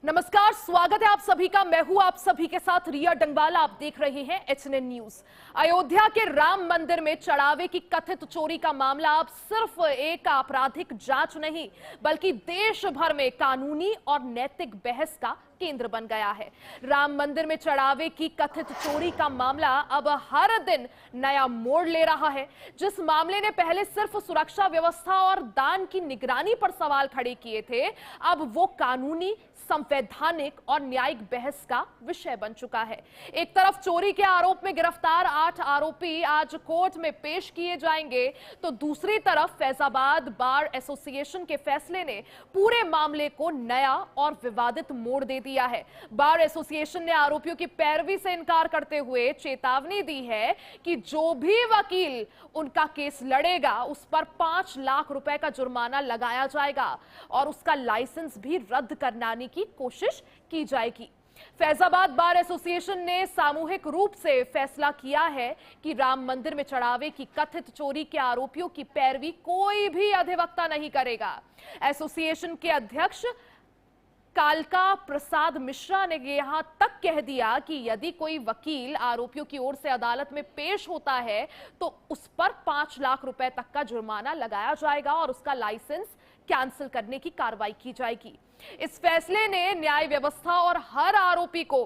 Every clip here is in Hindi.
नमस्कार, स्वागत है आप सभी का। मैं हूं आप सभी के साथ रिया डंगवाला। आप देख रहे हैं एचएनएन न्यूज। अयोध्या के राम मंदिर में चढ़ावे की कथित चोरी का मामला अब सिर्फ एक आपराधिक जांच नहीं बल्कि देश भर में कानूनी और नैतिक बहस का केंद्र बन गया है। राम मंदिर में चढ़ावे की कथित चोरी का मामला अब हर दिन नया मोड़ ले रहा है। जिस मामले ने पहले सिर्फ सुरक्षा व्यवस्था और दान की निगरानी पर सवाल खड़े किए थे, अब वो कानूनी, संवैधानिक और न्यायिक बहस का विषय बन चुका है। एक तरफ चोरी के आरोप में गिरफ्तार 8 आरोपी आज कोर्ट में पेश किए जाएंगे, तो दूसरी तरफ फैजाबाद बार एसोसिएशन के फैसले ने पूरे मामले को नया और विवादित मोड़ दे दिया है। बार एसोसिएशन ने आरोपियों की पैरवी से इनकार करते हुए चेतावनी दी है कि जो भी वकील उनका केस लड़ेगा उस पर 5 लाख रुपए का जुर्माना लगाया जाएगा और उसका लाइसेंस भी रद्द कराने की कोशिश की जाएगी। फैजाबाद बार एसोसिएशन ने सामूहिक रूप से फैसला किया है कि राम मंदिर में चढ़ावे की कथित चोरी के आरोपियों की पैरवी कोई भी अधिवक्ता नहीं करेगा। एसोसिएशन के अध्यक्ष कालका प्रसाद मिश्रा ने यहां तक कह दिया कि यदि कोई वकील आरोपियों की ओर से अदालत में पेश होता है तो उस पर 5 लाख रुपए तक का जुर्माना लगाया जाएगा और उसका लाइसेंस कैंसिल करने की कार्रवाई की जाएगी। इस फैसले ने न्याय व्यवस्था और हर आरोपी को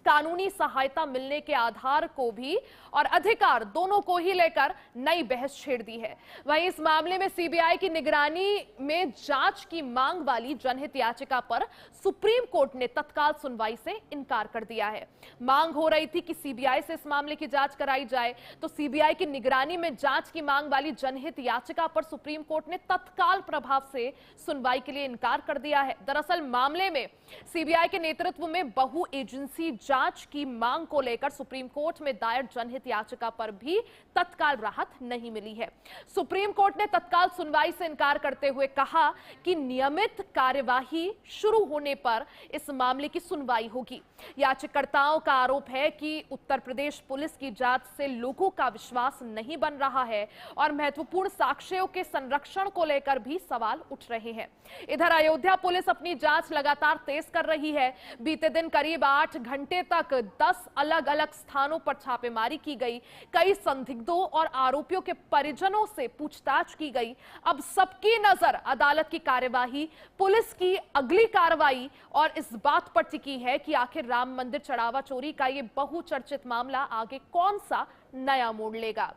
कानूनी सहायता मिलने के आधार को भी और अधिकार दोनों को ही लेकर नई बहस छेड़ दी है। वहीं इस मामले में सीबीआई की निगरानी में जांच की मांग वाली जनहित याचिका पर सुप्रीम कोर्ट ने तत्काल सुनवाई से इनकार कर दिया है। मांग हो रही थी कि सीबीआई से इस मामले की जांच कराई जाए, तो सीबीआई की निगरानी में जांच की मांग वाली जनहित याचिका पर सुप्रीम कोर्ट ने तत्काल प्रभाव से सुनवाई के लिए इनकार कर दिया है। दरअसल मामले में सीबीआई के नेतृत्व में बहु एजेंसी जांच की मांग को लेकर सुप्रीम कोर्ट में दायर जनहित याचिका पर भी तत्काल राहत नहीं मिली है। सुप्रीम कोर्ट ने तत्काल सुनवाई से इनकार करते हुए कहा कि नियमित कार्यवाही शुरू होने पर इस मामले की सुनवाई होगी। याचिकाकर्ताओं का आरोप है कि उत्तर प्रदेश पुलिस की जांच से लोगों का विश्वास नहीं बन रहा है और महत्वपूर्ण साक्ष्यों के संरक्षण को लेकर भी सवाल उठ रहे हैं। इधर अयोध्या पुलिस अपनी जांच लगातार तेज कर रही है। बीते दिन करीब 8 घंटे तक 10 अलग अलग स्थानों पर छापेमारी की गई। कई संदिग्धों और आरोपियों के परिजनों से पूछताछ की गई। अब सबकी नजर अदालत की कार्यवाही, पुलिस की अगली कार्रवाई और इस बात पर टिकी है कि आखिर राम मंदिर चढ़ावा चोरी का ये बहुचर्चित मामला आगे कौन सा नया मोड़ लेगा।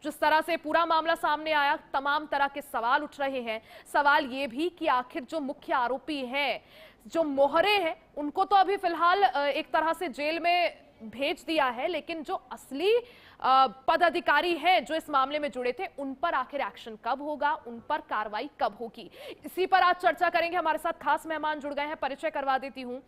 जिस तरह से पूरा मामला सामने आया, तमाम तरह के सवाल उठ रहे हैं। सवाल ये भी कि आखिर जो मुख्य आरोपी हैं, जो मोहरे हैं, उनको तो अभी फिलहाल एक तरह से जेल में भेज दिया है, लेकिन जो असली पदाधिकारी हैं जो इस मामले में जुड़े थे, उन पर आखिर एक्शन कब होगा, उन पर कार्रवाई कब होगी, इसी पर आज चर्चा करेंगे। हमारे साथ खास मेहमान जुड़ गए हैं, परिचय करवा देती हूं।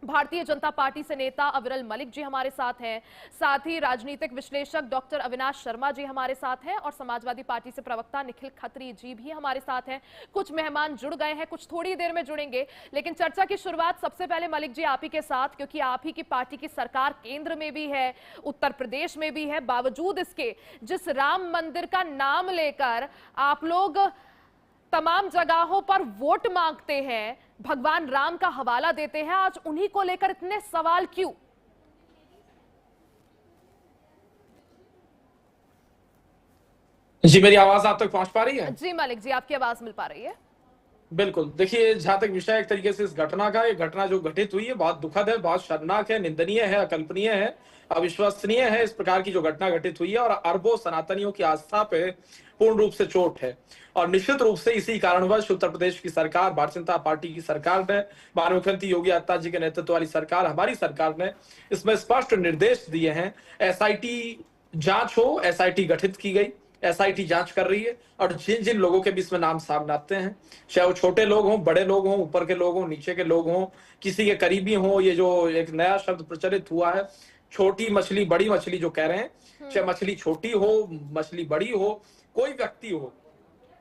भारतीय जनता पार्टी से नेता अविरल मलिक जी हमारे साथ हैं, साथ ही राजनीतिक विश्लेषक डॉक्टर अविनाश शर्मा जी हमारे साथ हैं और समाजवादी पार्टी से प्रवक्ता निखिल खत्री जी भी हमारे साथ हैं। कुछ मेहमान जुड़ गए हैं, कुछ थोड़ी देर में जुड़ेंगे, लेकिन चर्चा की शुरुआत सबसे पहले मलिक जी आप ही के साथ, क्योंकि आप ही की पार्टी की सरकार केंद्र में भी है, उत्तर प्रदेश में भी है। बावजूद इसके जिस राम मंदिर का नाम लेकर आप लोग तमाम जगहों पर वोट मांगते हैं, भगवान राम का हवाला देते हैं, आज उन्हीं को लेकर इतने सवाल क्यों? जी, मेरी आवाज आप तक पहुंच पा रही है? जी मलिक जी, आपकी आवाज मिल पा रही है। बिल्कुल। देखिए, जहां तक विषय एक तरीके से इस घटना का, ये घटना जो घटित हुई है बहुत दुखद है, बहुत शर्मनाक है, निंदनीय है, अकल्पनीय है, अविश्वसनीय है। इस प्रकार की जो घटना घटित हुई है और अरबों सनातनियों की आस्था पे पूर्ण रूप से चोट है। और निश्चित रूप से इसी कारणवश उत्तर प्रदेश की सरकार, भारतीय जनता पार्टी की सरकार ने, माननीय मुख्यमंत्री योगी आदित्यनाथ जी के नेतृत्व वाली सरकार, हमारी सरकार ने इसमें स्पष्ट निर्देश दिए हैं। एसआईटी जांच हो, एसआईटी गठित की गई, एसआईटी जांच कर रही है और जिन जिन लोगों के भी इसमें नाम सामने आते हैं, चाहे वो छोटे लोग हों, बड़े लोग हों, ऊपर के लोग हों, नीचे के लोग हों, किसी के करीबी हों, ये जो एक नया शब्द प्रचलित हुआ है, छोटी मछली बड़ी मछली जो कह रहे हैं, चाहे मछली छोटी हो, मछली बड़ी हो, कोई व्यक्ति हो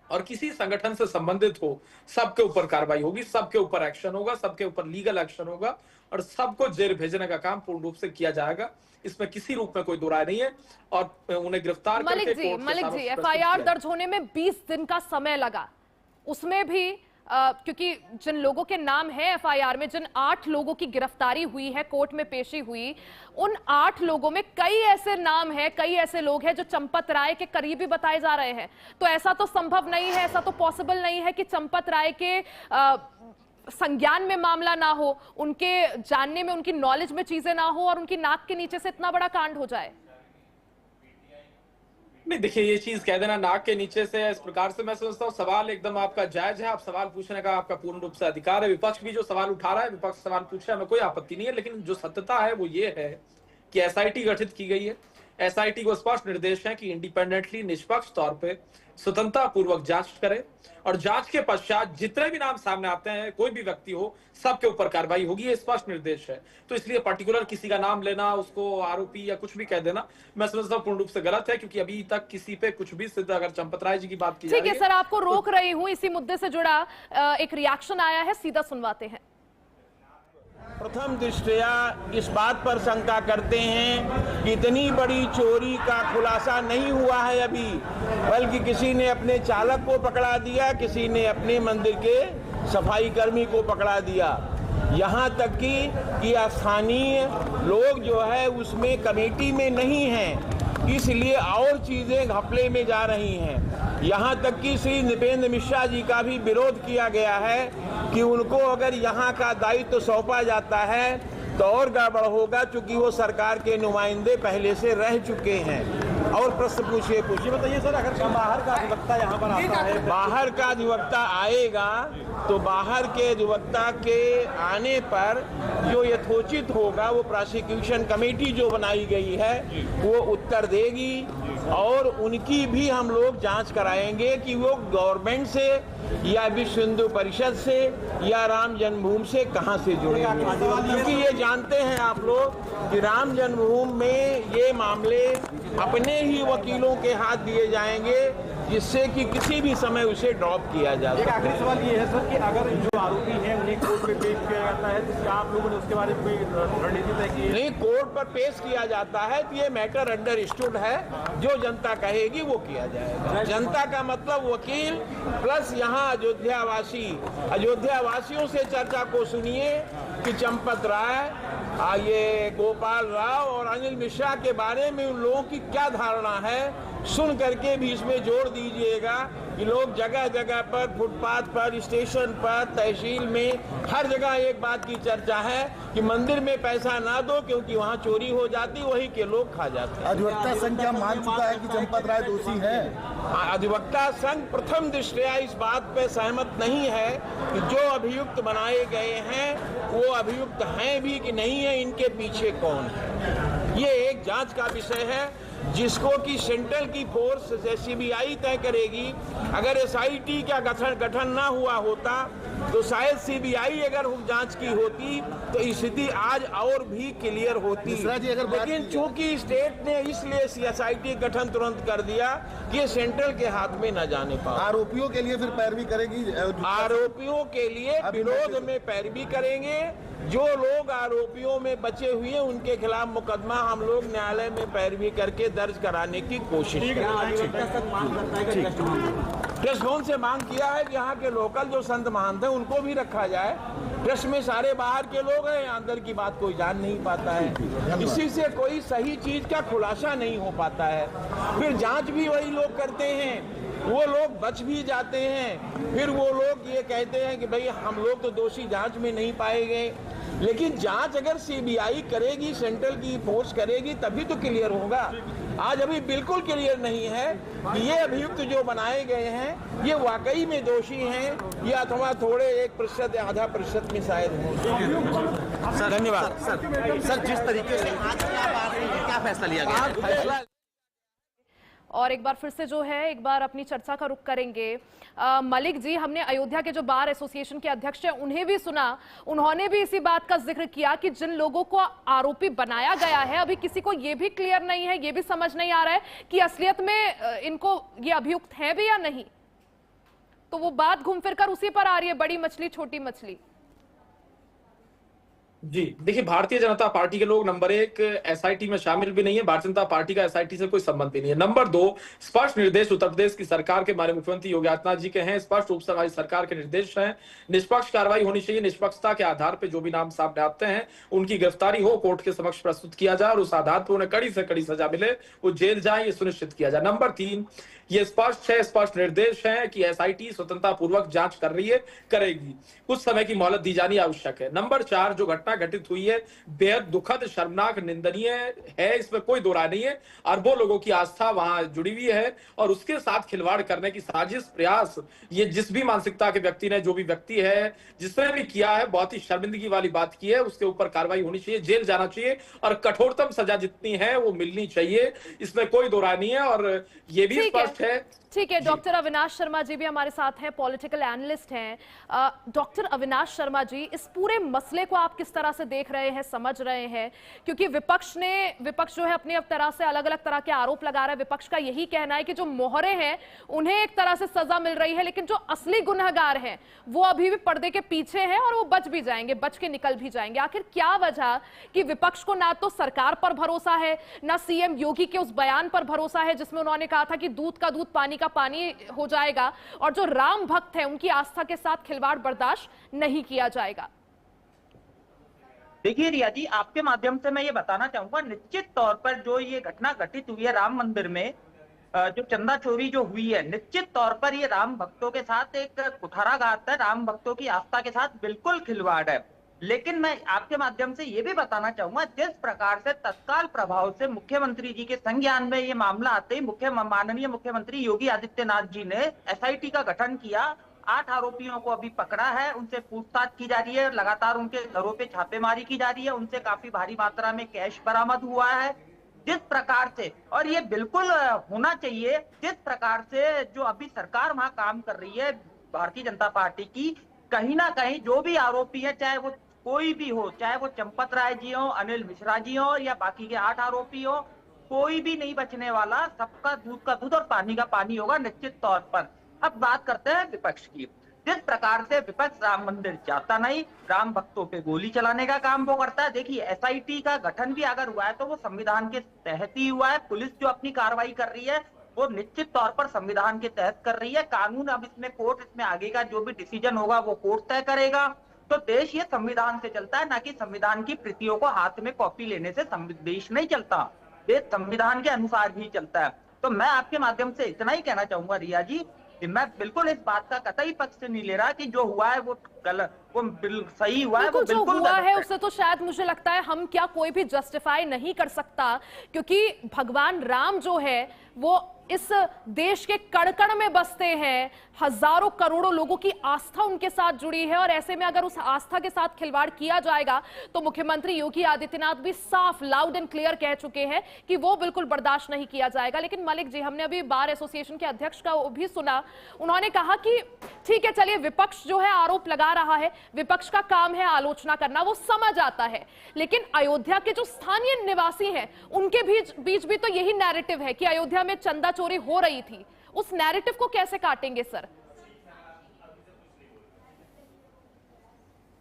और किसी संगठन से संबंधित हो, सबके ऊपर कार्रवाई होगी, सबके ऊपर एक्शन होगा, सबके ऊपर लीगल एक्शन होगा और सबको जेल भेजने का काम पूर्ण रूप से किया जाएगा। इसमें किसी रूप में कोई दुराय नहीं है और उन्हें गिरफ्तार करके मलिक जी, एफआईआर दर्ज होने में 20 दिन का समय लगा, उसमें भी क्योंकि जिन लोगों के नाम है एफआईआर में, जिन 8 लोगों की गिरफ्तारी हुई है, कोर्ट में पेशी हुई, उन 8 लोगों में कई ऐसे नाम हैं, कई ऐसे लोग हैं जो चंपत राय के करीबी बताए जा रहे हैं। तो ऐसा तो संभव नहीं है, ऐसा तो पॉसिबल नहीं है कि चंपत राय के संज्ञान में मामला ना हो, उनके जानने में, उनकी नॉलेज में चीजें ना हो और उनकी नाक के नीचे से इतना बड़ा कांड हो जाए। नहीं, देखिए, ये चीज कह देना नाक के नीचे से, इस प्रकार से मैं समझता हूँ सवाल एकदम आपका जायज है। आप सवाल पूछने का आपका पूर्ण रूप से अधिकार है। विपक्ष भी जो सवाल उठा रहा है, विपक्ष सवाल पूछ रहा है, हमें कोई आपत्ति नहीं है। लेकिन जो सत्यता है वो ये है कि एसआईटी गठित की गई है। एसआईटी को स्पष्ट निर्देश है कि इंडिपेंडेंटली, निष्पक्ष तौर पे स्वतंत्रता पूर्वक जांच करे और जांच के पश्चात जितने भी नाम सामने आते हैं, कोई भी व्यक्ति हो, सबके ऊपर कार्रवाई होगी। ये स्पष्ट निर्देश है। तो इसलिए पर्टिकुलर किसी का नाम लेना, उसको आरोपी या कुछ भी कह देना, मैं समझता हूँ पूर्ण रूप से गलत है, क्योंकि अभी तक किसी पे कुछ भी सिद्ध, अगर चंपत राय जी की बात की ठीक है सर, आपको रोक रही हूँ, इसी मुद्दे से जुड़ा एक रिएक्शन आया है, सीधा सुनवाते हैं। प्रथम दृष्टया इस बात पर शंका करते हैं कि इतनी बड़ी चोरी का खुलासा नहीं हुआ है अभी, बल्कि किसी ने अपने चालक को पकड़ा दिया, किसी ने अपने मंदिर के सफाई कर्मी को पकड़ा दिया। यहाँ तक कि स्थानीय लोग जो है उसमें कमेटी में नहीं हैं, इसलिए और चीजें घपले में जा रही हैं। यहाँ तक कि श्री नृपेंद्र मिश्रा जी का भी विरोध किया गया है कि उनको अगर यहाँ का दायित्व सौंपा जाता है तो और गड़बड़ होगा, चूंकि वो सरकार के नुमाइंदे पहले से रह चुके हैं। और प्रश्न पूछिए बताइए सर, अगर बाहर का अधिवक्ता यहाँ पर आता है, बाहर का अधिवक्ता आएगा तो बाहर के अधिवक्ता के आने पर जो यथोचित होगा वो प्रोसिक्यूशन कमेटी जो बनाई गई है वो उत्तर देगी, और उनकी भी हम लोग जांच कराएंगे कि वो गवर्नमेंट से या विश्व हिंदू परिषद से या राम जन्मभूमि से कहां से जुड़े हैं। क्योंकि ये जानते हैं आप लोग कि राम जन्मभूमि में ये मामले अपने ही वकीलों के हाथ दिए जाएंगे, जिससे कि किसी भी समय उसे ड्रॉप किया जा सके। आखिरी सवाल ये है सर कि अगर जो आरोपी हैं उन्हें कोर्ट में पेश किया जाता है तो क्या आप लोगों ने उसके बारे में कोई रणनीति तय की है? नहीं, कोर्ट पर पेश किया जाता है तो ये मैटर अंडरस्टूड है, जो जनता कहेगी वो किया जाएगा। जनता का मतलब वकील प्लस यहाँ अयोध्या वासियों से चर्चा को सुनिए कि चंपत राय, ये गोपाल राव और अनिल मिश्रा के बारे में उन लोगों की क्या धारणा है, सुन करके भी इसमें जोड़ दीजिएगा कि लोग जगह जगह पर, फुटपाथ पर, स्टेशन पर, तहसील में, हर जगह एक बात की चर्चा है कि मंदिर में पैसा ना दो क्योंकि वहाँ चोरी हो जाती, वही के लोग खा जाते हैं। अधिवक्ता संघ क्या मान चुका है कि चंपत राय दोषी है? अधिवक्ता संघ प्रथम दृष्टया इस बात पर सहमत नहीं है कि जो अभियुक्त बनाए गए हैं वो अभियुक्त हैं भी कि नहीं है, इनके पीछे कौन है, ये एक जांच का विषय है, जिसको कि सेंट्रल की फोर्स से सीबीआई तय करेगी। अगर एसआईटी का गठन ना हुआ होता तो शायद सीबीआई अगर जांच की होती तो स्थिति आज और भी क्लियर होती। लेकिन चूंकि स्टेट ने इसलिए एसआईटी गठन तुरंत कर दिया कि ये सेंट्रल के हाथ में न जाने पाए। आरोपियों के लिए फिर पैरवी करेगी, आरोपियों के लिए विरोध में पैरवी करेंगे। जो लोग आरोपियों में बचे हुए हैं उनके खिलाफ मुकदमा हम लोग न्यायालय में पैरवी करके दर्ज कराने की कोशिश करेंगे। ट्रस्ट भवन से मांग किया है कि यहाँ के लोकल जो संत महंत हैं उनको भी रखा जाए। ट्रस्ट में सारे बाहर के लोग हैं, अंदर की बात कोई जान नहीं पाता है, इसी से कोई सही चीज का खुलासा नहीं हो पाता है। फिर जांच भी वही लोग करते हैं, वो लोग बच भी जाते हैं, फिर वो लोग ये कहते हैं कि भाई हम लोग तो दोषी जांच में नहीं पाए गए। लेकिन जांच अगर सीबीआई करेगी, सेंट्रल की फोर्स करेगी, तभी तो क्लियर होगा। आज अभी बिल्कुल क्लियर नहीं है कि ये अभियुक्त जो बनाए गए हैं ये वाकई में दोषी हैं या अथवा थोड़े 1% या आधा प्रतिशत में शायद हो। धन्यवाद सर, जिस तरीके से आज क्या फैसला लिया गया? और एक बार फिर से जो है एक बार अपनी चर्चा का रुख करेंगे। मलिक जी, हमने अयोध्या के जो बार एसोसिएशन के अध्यक्ष हैं उन्हें भी सुना, उन्होंने भी इसी बात का जिक्र किया कि जिन लोगों को आरोपी बनाया गया है अभी किसी को ये भी क्लियर नहीं है, ये भी समझ नहीं आ रहा है कि असलियत में इनको ये अभियुक्त हैं भी या नहीं। तो वो बात घूम फिर कर उसी पर आ रही है, बड़ी मछली छोटी मछली। जी, देखिए भारतीय जनता पार्टी के लोग नंबर 1 एसआईटी में शामिल भी नहीं है। भारतीय जनता पार्टी का एसआईटी से कोई संबंध भी नहीं है। नंबर 2 स्पष्ट निर्देश उत्तर प्रदेश की सरकार के माननीय मुख्यमंत्री योगी आदित्यनाथ जी के हैं। स्पष्ट रूप से हमारी सरकार के निर्देश हैं, निष्पक्ष कार्रवाई होनी चाहिए। निष्पक्षता के आधार पर जो भी नाम सामने आते हैं उनकी गिरफ्तारी हो, कोर्ट के समक्ष प्रस्तुत किया जाए और उस आधार पर उन्हें कड़ी से कड़ी सजा मिले, वो जेल जाए, ये सुनिश्चित किया जाए। नंबर 3 ये स्पष्ट निर्देश है कि एसआईटी स्वतंत्रता पूर्वक जांच कर रही है, करेगी। कुछ समय की मोहलत दी जानी आवश्यक है। नंबर 4 जो घटना घटित हुई है बेहद दुखद, शर्मनाक, निंदनीय है, इसमें कोई दो राय नहीं है। अरबों लोगों की आस्था वहां जुड़ी हुई है और उसके साथ खिलवाड़ करने की साजिश, प्रयास, ये जिस भी मानसिकता के व्यक्ति ने, जो भी व्यक्ति है, जिसने भी किया है, बहुत ही शर्मिंदगी वाली बात की है। उसके ऊपर कार्रवाई होनी चाहिए, जेल जाना चाहिए और कठोरतम सजा जितनी है वो मिलनी चाहिए, इसमें कोई दो राय नहीं है। और ये भी स्पष्ट है। ठीक है, डॉक्टर अविनाश शर्मा जी भी हमारे साथ हैं, पॉलिटिकल एनालिस्ट हैं। डॉक्टर अविनाश शर्मा जी, इस पूरे मसले को आप किस तरह से देख रहे हैं, समझ रहे हैं? क्योंकि विपक्ष जो है अपनी तरह से अलग अलग तरह के आरोप लगा रहा है। विपक्ष का यही कहना है कि जो मोहरे हैं उन्हें एक तरह से सजा मिल रही है, लेकिन जो असली गुनहगार हैं वो अभी भी पर्दे के पीछे हैं और वो बच भी जाएंगे, बच के निकल भी जाएंगे। आखिर क्या वजह कि विपक्ष को ना तो सरकार पर भरोसा है, ना सीएम योगी के उस बयान पर भरोसा है जिसमें उन्होंने कहा था कि दूध का दूध पानी का पानी हो जाएगा और जो राम भक्त है उनकी आस्था के साथ खिलवाड़ बर्दाश्त नहीं किया जाएगा? देखिए रिया जी, आपके माध्यम से मैं ये बताना चाहूंगा, निश्चित तौर पर जो ये घटना घटित हुई है राम मंदिर में, जो चंदा चोरी जो हुई है, निश्चित तौर पर ये राम भक्तों के साथ एक कुठाराघात है, राम भक्तों की आस्था के साथ बिल्कुल खिलवाड़ है। लेकिन मैं आपके माध्यम से ये भी बताना चाहूंगा, जिस प्रकार से तत्काल प्रभाव से मुख्यमंत्री जी के संज्ञान में ये मामला आते ही माननीय मुख्यमंत्री योगी आदित्यनाथ जी ने एसआईटी का गठन किया। 8 आरोपियों को अभी पकड़ा है, उनसे पूछताछ की जा रही है, लगातार उनके घरों पे छापेमारी की जा रही है, उनसे काफी भारी मात्रा में कैश बरामद हुआ है। जिस प्रकार से, और ये बिल्कुल होना चाहिए, जिस प्रकार से जो अभी सरकार वहां काम कर रही है भारतीय जनता पार्टी की, कहीं ना कहीं जो भी आरोपी है, चाहे वो कोई भी हो, चाहे वो चंपत राय जी हो, अनिल मिश्रा जी हो या बाकी के 8 आरोपी हो, कोई भी नहीं बचने वाला। सबका दूध का दूध और पानी का पानी होगा निश्चित तौर पर। अब बात करते हैं विपक्ष की। जिस प्रकार से विपक्ष राम मंदिर जाता नहीं, राम भक्तों पे गोली चलाने का काम वो करता है। देखिए, एसआईटी का गठन भी अगर हुआ है तो वो संविधान के तहत ही हुआ है। पुलिस जो अपनी कार्रवाई कर रही है वो निश्चित तौर पर संविधान के तहत कर रही है। कानून, अब इसमें कोर्ट, इसमें आगे का जो भी डिसीजन होगा वो कोर्ट तय करेगा। तो देश ये संविधान से चलता है, ना कि संविधान की प्रतियों को हाथ में कॉपी लेने से देश नहीं चलता। देश संविधान के अनुसार ही चलता है। तो मैं आपके माध्यम से इतना ही कहना चाहूंगा रिया जी, मैं बिल्कुल इस बात का कतई पक्ष नहीं ले रहा कि जो हुआ है वो गलत, वो सही हुआ है, वो बिल्कुल जो हुआ है उससे तो शायद मुझे लगता है हम क्या कोई भी जस्टिफाई नहीं कर सकता, क्योंकि भगवान राम जो है वो इस देश के कण-कण में बसते हैं। हजारों करोड़ों लोगों की आस्था उनके साथ जुड़ी है और ऐसे में अगर उस आस्था के साथ खिलवाड़ किया जाएगा तो मुख्यमंत्री योगी आदित्यनाथ भी साफ, लाउड एंड क्लियर कह चुके हैं कि वो बिल्कुल बर्दाश्त नहीं किया जाएगा। लेकिन मलिक जी, हमने अभी बार एसोसिएशन के अध्यक्ष का भी सुना, उन्होंने कहा कि ठीक है, चलिए विपक्ष जो है आरोप लगा रहा है, विपक्ष का काम है आलोचना करना, वो समझ आता है, लेकिन अयोध्या के जो स्थानीय निवासी हैं उनके बीच भी तो यही नैरेटिव है कि अयोध्या में चंदा चोरी हो रही थी। उस नैरेटिव को कैसे काटेंगे सर?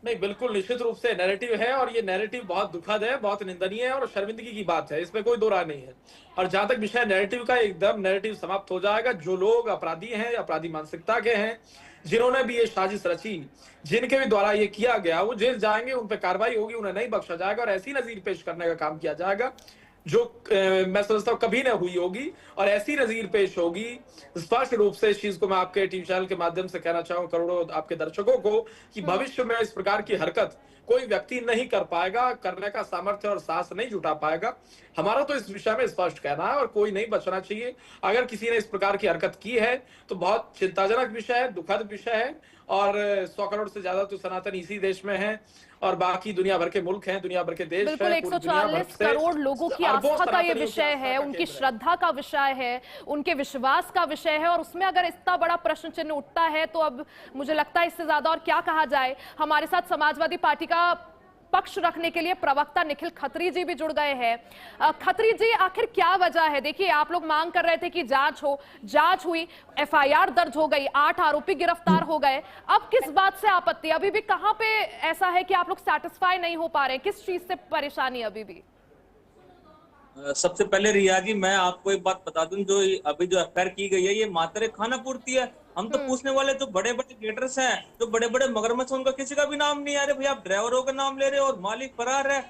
नहीं, बिल्कुल निश्चित रूप से नैरेटिव है और ये नैरेटिव बहुत दुखद है, बहुत निंदनीय है और शर्मिंदगी की बात है, इसमें कोई दो राय नहीं है। और जहां तक विषय नैरेटिव का, एकदम नैरेटिव समाप्त हो जाएगा। जो लोग अपराधी हैं, अपराधी मानसिकता के हैं, जिन्होंने भी ये साजिश रची, जिनके भी द्वारा ये किया गया, वो जेल जाएंगे, उन पर कार्रवाई होगी, उन्हें नहीं बख्शा जाएगा और ऐसी नजीर पेश करने का काम किया जाएगा जो मैं समझता हूं कभी ना हुई होगी और ऐसी नजीर पेश होगी। स्पष्ट रूप से इस चीज को मैं आपके टीवी चैनल के माध्यम से कहना चाहूँ करोड़ों आपके दर्शकों को कि भविष्य में इस प्रकार की हरकत कोई व्यक्ति नहीं कर पाएगा, करने का सामर्थ्य और साहस नहीं जुटा पाएगा। हमारा तो इस विषय में स्पष्ट कहना है और कोई नहीं बचना चाहिए। अगर किसी ने इस प्रकार की हरकत की है तो बहुत चिंताजनक विषय है, दुखद विषय है और 100 करोड़ से ज्यादा तो सनातन इसी देश में हैं और बाकी दुनिया भर के मुल्क हैं, दुनिया भर के देश बिल्कुल 140 करोड़ लोगों की आस्था का ये विषय है, उनकी श्रद्धा का विषय है, उनके विश्वास का विषय है और उसमें अगर इतना बड़ा प्रश्न चिन्ह उठता है तो अब मुझे लगता है इससे ज्यादा और क्या कहा जाए। हमारे साथ समाजवादी पार्टी का पक्ष रखने के लिए प्रवक्ता निखिल खत्री जी भी जुड़ गए हैं। खत्री जी, आखिर क्या वजह है? देखिए, आप लोग मांग कर रहे थे कि जांच हो, जांच हुई, एफआईआर दर्ज हो गई, 8 आरोपी गिरफ्तार हो गए। अब किस बात से आपत्ति? अभी भी कहां पे ऐसा है कि आप लोग सेटिस्फाई नहीं हो पा रहे? किस चीज से परेशानी अभी भी? सबसे पहले रिया जी, मैं आपको एक बात बता दूं, जो अभी जो एफआईआर की गई है ये मात्र खाना पूर्ति है। हम तो पूछने वाले जो बड़े बड़े गेटर्स हैं, जो बड़े बड़े मगरमच्छ, उनका किसी का भी नाम नहीं आ रहा। भैया आप ड्राइवरों का नाम ले रहे हो और मालिक फरार है।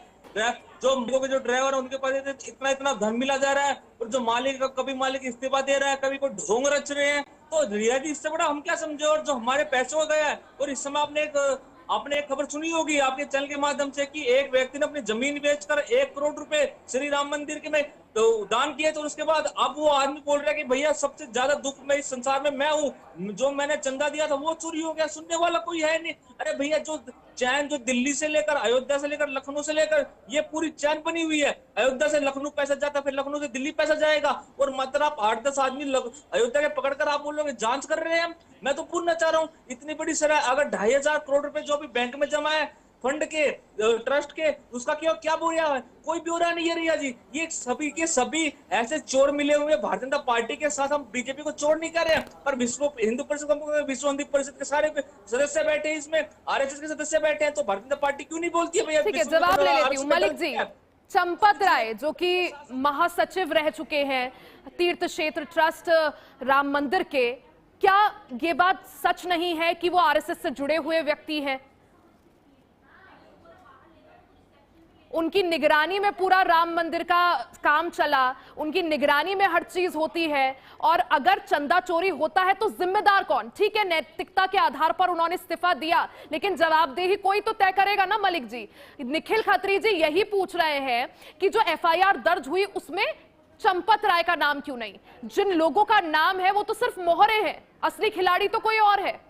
जो ड्राइवर है उनके पास इतना धन मिला जा रहा है, और जो मालिक कभी मालिक इस्तीफा दे रहा है, कभी कोई ढोंग रच रहे हैं। तो रिया जी, इससे बड़ा हम क्या समझे? और जो हमारे पैसों का गया है, और इस समय आपने एक खबर सुनी होगी आपके चैनल के माध्यम से कि एक व्यक्ति ने अपनी जमीन बेचकर 1 करोड़ रुपए श्री राम मंदिर के में तो दान किए। तो उसके बाद अब वो आदमी बोल रहा है कि भैया सबसे ज्यादा दुख में इस संसार में मैं हूँ, जो मैंने चंदा दिया था वो चोरी हो गया। सुनने वाला कोई है नहीं। अरे भैया, जो चैन जो दिल्ली से लेकर, अयोध्या से लेकर, लखनऊ से लेकर, ये पूरी चैन बनी हुई है। अयोध्या से लखनऊ पैसा जाता, फिर लखनऊ से दिल्ली पैसा जाएगा, और मात्र आप 8-10 आदमी अयोध्या के पकड़कर आप बोलोगे जांच कर रहे हैं। मैं तो पूछना चाह रहा हूँ, इतनी बड़ी सराह, अगर 2,500 करोड़ रुपए जो अभी बैंक में जमा है फंड के, ट्रस्ट के, उसका क्या ब्यौरा है? कोई ब्यौरा नहीं है रिया जी। ये सभी के सभी ऐसे चोर मिले हुए। भारतीय जनता पार्टी के साथ हम बीजेपी को चोर नहीं कर रहे हैं, पर विश्व हिंदू परिषद के सारे सदस्य बैठे हैं, इसमें आरएसएस के सदस्य बैठे हैं। तो भारतीय जनता पार्टी क्यों नहीं बोलती है? भैया ठीक है, जवाब ले लेती हूँ। मलिक जी, चंपत राय जो कि महासचिव रह चुके हैं तीर्थ क्षेत्र ट्रस्ट राम मंदिर के, क्या ये बात सच नहीं है कि वो आरएसएस से जुड़े हुए व्यक्ति हैं? उनकी निगरानी में पूरा राम मंदिर का काम चला, उनकी निगरानी में हर चीज होती है, और अगर चंदा चोरी होता है तो जिम्मेदार कौन? ठीक है, नैतिकता के आधार पर उन्होंने इस्तीफा दिया, लेकिन जवाबदेही कोई तो तय करेगा ना। मलिक जी, निखिल खत्री जी यही पूछ रहे हैं कि जो एफआईआर दर्ज हुई उसमें चंपत राय का नाम क्यों नहीं? जिन लोगों का नाम है वो तो सिर्फ मोहरे हैं, असली खिलाड़ी तो कोई और है।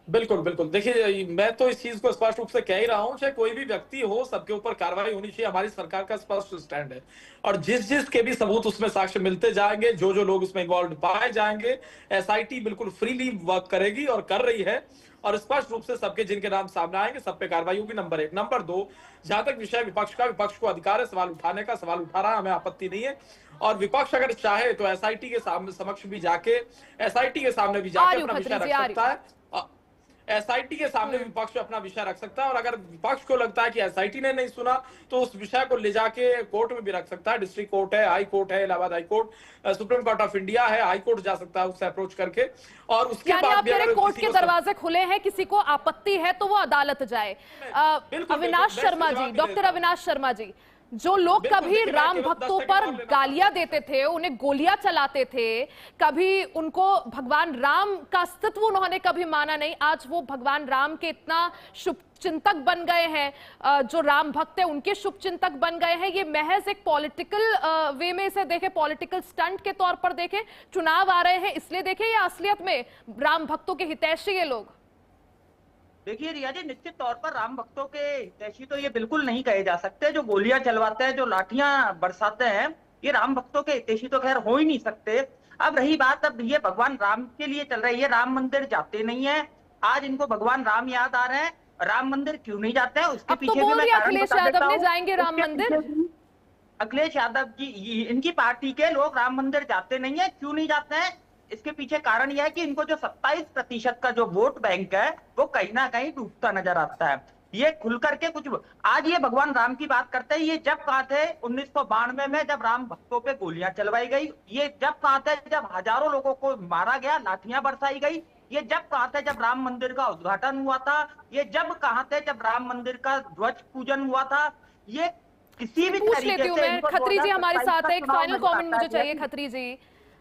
बिल्कुल बिल्कुल, देखिए मैं तो इस चीज को स्पष्ट रूप से कह ही रहा हूं, चाहे कोई भी व्यक्ति हो, सबके ऊपर कार्रवाई होनी चाहिए। हमारी सरकार का स्पष्ट स्टैंड है, और जिस के भी सबूत उसमें साक्ष्य मिलते जाएंगे, जो लोग उसमें इन्वॉल्व पाए जाएंगे, एसआईटी बिल्कुल फ्रीली वर्क करेगी और कर रही है, और स्पष्ट रूप से सबके जिनके नाम सामने आएंगे सब पे कार्रवाई होगी। नंबर 1। नंबर 2, जहां तक विषय विपक्ष का, विपक्ष को अधिकार है सवाल उठाने का, सवाल उठा रहा है, हमें आपत्ति नहीं है। और विपक्ष अगर चाहे तो एसआईटी के सामने समक्ष भी जाके, एसआईटी के सामने भी जाके अपना विषय रख सकता है। एसआईटी के सामने विपक्ष अपना विषय रख सकता है, और अगर विपक्ष को लगता है कि एसआईटी ने नहीं सुना तो उस विषय को ले जाके कोर्ट में भी रख सकता है। डिस्ट्रिक्ट कोर्ट है, हाई कोर्ट है, Allahabad high court, supreme court of India है, हाई कोर्ट जा सकता है उससे अप्रोच करके। और उसके बाद भी अगर कोर्ट के दरवाजे खुले हैं, किसी को आपत्ति है तो वो अदालत जाए। अविनाश शर्मा जी, डॉक्टर अविनाश शर्मा जी, जो लोग कभी राम भक्तों पर गालियां देते थे, उन्हें गोलियां चलाते थे, कभी उनको भगवान राम का अस्तित्व उन्होंने कभी माना नहीं, आज वो भगवान राम के इतना शुभ चिंतक बन गए हैं, जो राम भक्त है उनके शुभ चिंतक बन गए हैं। ये महज एक पॉलिटिकल वे में इसे देखे, पॉलिटिकल स्टंट के तौर पर देखे, चुनाव आ रहे हैं इसलिए देखे, या असलियत में राम भक्तों के हितैषी ये लोग? देखिए रिया जी, निश्चित तौर पर राम भक्तों के हितैषी तो ये बिल्कुल नहीं कहे जा सकते। जो गोलियां चलवाते हैं, जो लाठियां बरसाते हैं, ये राम भक्तों के हितैषी तो खैर हो ही नहीं सकते। अब रही बात, अब ये भगवान राम के लिए चल रही है, राम मंदिर जाते नहीं है। आज इनको भगवान राम याद आ रहे हैं, राम मंदिर क्यों नहीं जाते हैं उसके पीछे भी मैं कारण बता देता हूं। जाएंगे राम मंदिर? अखिलेश यादव जी, इनकी पार्टी के लोग राम मंदिर जाते नहीं है। क्यों नहीं जाते हैं? इसके पीछे कारण यह है कि इनको जो 27% का जो वोट बैंक है वो कहीं ना कहीं डूबता नजर आता है। ये खुल करके कुछ, आज ये भगवान राम की बात करते हैं, ये जब कहा थे 1992 में जब राम भक्तों पे गोलियां चलवाई गई, ये जब कहा थे जब हजारों लोगों को मारा गया, लाठियां बरसाई गई, ये जब कहा था जब राम मंदिर का उद्घाटन हुआ था, ये जब कहा थे जब राम मंदिर का ध्वज पूजन हुआ था। ये किसी भी तरीके से, खत्री जी हमारे साथ एक फाइनल कमेंट मुझे चाहिए। खत्री जी,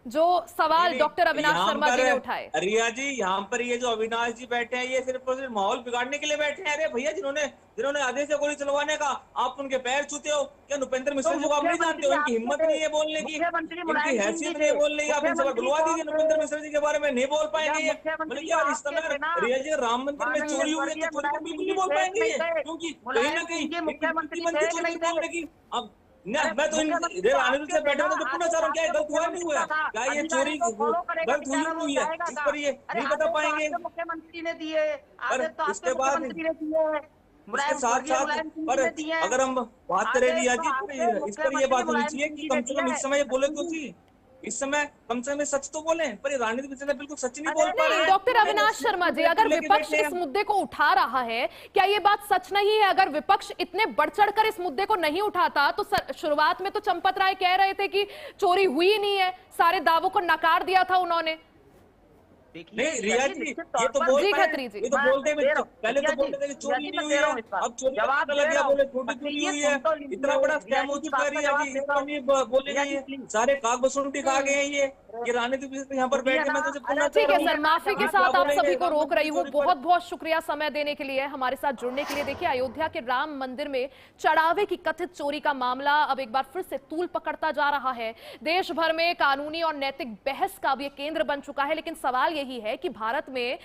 जो सवाल डॉक्टर अविनाश शर्मा जी ने उठाए। रिया जी, यहाँ पर ये जो अविनाश जी बैठे हैं, ये सिर्फ और सिर्फ माहौल बिगाड़ने के लिए बैठे हैं। अरे भैया, जिन्होंने आदेश से गोली चलवाने का, आप उनके पैर छूते हो क्या? नृपेंद्र मिश्र जी को आप नहीं जानते हो? इनकी हिम्मत नहीं है बोलने की, इनकी हैसियत नहीं है बोलने की। आप इनसे बुलवा दीजिए, नृपेंद्र मिश्र जी के बारे में नहीं बोल पाएंगे। मतलब यार, इस समय रिया जी राम मंदिर में चोरी हुई है तो चोरी को बिल्कुल नहीं बोल पाएंगे, क्योंकि कहीं ना कहीं मुख्यमंत्री बोलने की। अब मैं तो रानीपुर से बैठे हुए तो पूछना चाह रहा हूँ, क्या गलत हुआ नहीं हुआ, क्या ये चोरी गलत हुई है, इस पर ये नहीं बता पाएंगे। मुख्यमंत्री ने दिए, उसके बाद उसके साथ साथ पर अगर हम बात करें रिया जी तो इस पर ये बात होनी चाहिए कि कम से कम इस समय बोले तो जी, इस समय कम से कम सच तो बोले, पर राजनीति विषय बिल्कुल सच नहीं बोल पा रहे हैं। डॉक्टर अविनाश शर्मा जी, अगर विपक्ष इस मुद्दे को उठा रहा है, क्या ये बात सच नहीं है? अगर विपक्ष इतने बढ़ चढ़कर इस मुद्दे को नहीं उठाता तो शुरुआत में तो चंपत राय कह रहे थे कि चोरी हुई ही नहीं है, सारे दावों को नकार दिया था उन्होंने। नहीं रिया जी, ये तो बोलते हैं, ये तो बोलते हैं, पहले तो बोलते थे कि चोरी नहीं हुई है, अब चोरी जवाब लग गया, बोले छोटी चोरी हुई है, इतना बड़ा स्कैम हो चुका है रिया जी, इतना नहीं बोलेंगे, सारे कागज उल्टी खा गए हैं ये राजनीति यहाँ पर बैठे। मैं तो ठीक है सर, माफी के साथ आप सभी को रोक रही हूँ, बहुत बहुत शुक्रिया समय देने के लिए, हमारे साथ जुड़ने के लिए। देखिए, अयोध्या के राम मंदिर में चढ़ावे की कथित चोरी का मामला अब एक बार फिर से तूल पकड़ता जा रहा है। देश भर में कानूनी और नैतिक बहस का अब ये केंद्र बन चुका है, लेकिन सवाल यही है कि भारत में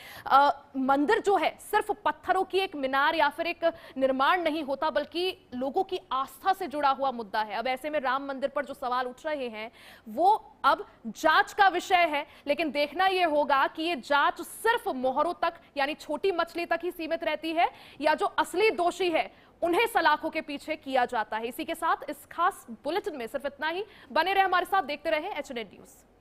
मंदिर जो है सिर्फ पत्थरों की एक मीनार या फिर एक निर्माण नहीं होता, बल्कि लोगों की आस्था से जुड़ा हुआ मुद्दा है। अब ऐसे में राम मंदिर पर जो सवाल उठ रहे हैं वो अब जांच का विषय है, लेकिन देखना यह होगा कि ये जांच सिर्फ मोहरों तक यानी छोटी मछली तक ही सीमित रहती है या जो असली दोषी है उन्हें सलाखों के पीछे किया जाता है। इसी के साथ इस खास बुलेटिन में सिर्फ इतना ही। बने रहे हमारे साथ, देखते रहे HNN न्यूज़।